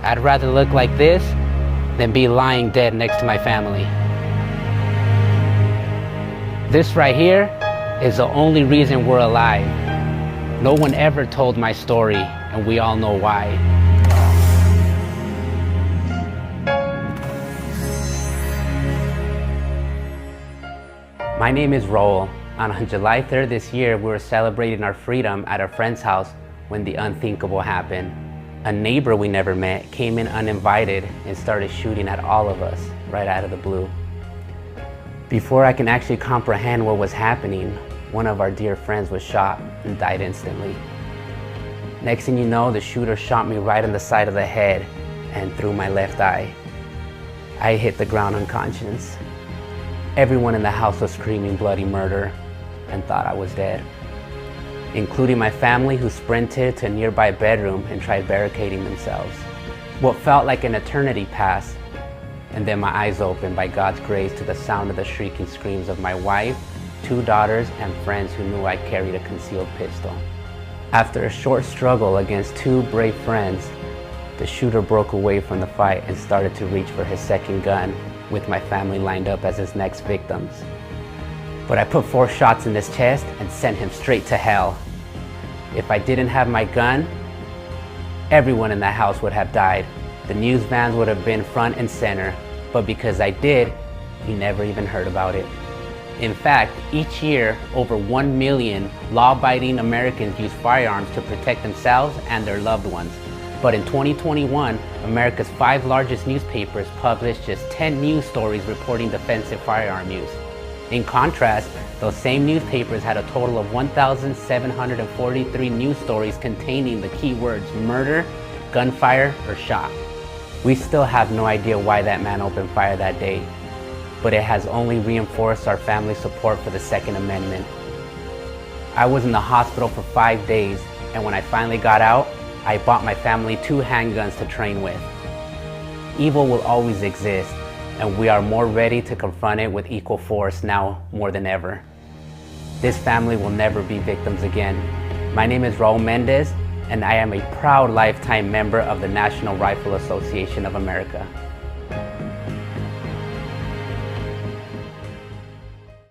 I'd rather look like this than be lying dead next to my family. This right here is the only reason we're alive. No one ever told my story, and we all know why. My name is Raul, and on July 3rd this year, we were celebrating our freedom at a friend's house when the unthinkable happened. A neighbor we never met came in uninvited and started shooting at all of us right out of the blue. Before I can actually comprehend what was happening, one of our dear friends was shot and died instantly. Next thing you know, the shooter shot me right in the side of the head and through my left eye. I hit the ground unconscious. Everyone in the house was screaming bloody murder and thought I was dead, including my family, who sprinted to a nearby bedroom and tried barricading themselves. What felt like an eternity passed, and then my eyes opened by God's grace to the sound of the shrieking screams of my wife, 2 daughters, and friends who knew I carried a concealed pistol. After a short struggle against 2 brave friends, the shooter broke away from the fight and started to reach for his second gun, with my family lined up as his next victims. But I put 4 shots in his chest and sent him straight to hell. If I didn't have my gun, everyone in that house would have died. The news vans would have been front and center, but because I did, you never even heard about it. In fact, each year, over 1 million law-abiding Americans use firearms to protect themselves and their loved ones. But in 2021, America's 5 largest newspapers published just 10 news stories reporting defensive firearm use. In contrast, those same newspapers had a total of 1,743 news stories containing the keywords murder, gunfire, or shot. We still have no idea why that man opened fire that day, but it has only reinforced our family's support for the Second Amendment. I was in the hospital for 5 days, and when I finally got out, I bought my family 2 handguns to train with. Evil will always exist, and we are more ready to confront it with equal force now more than ever. This family will never be victims again. My name is Raul Mendez, and I am a proud lifetime member of the National Rifle Association of America.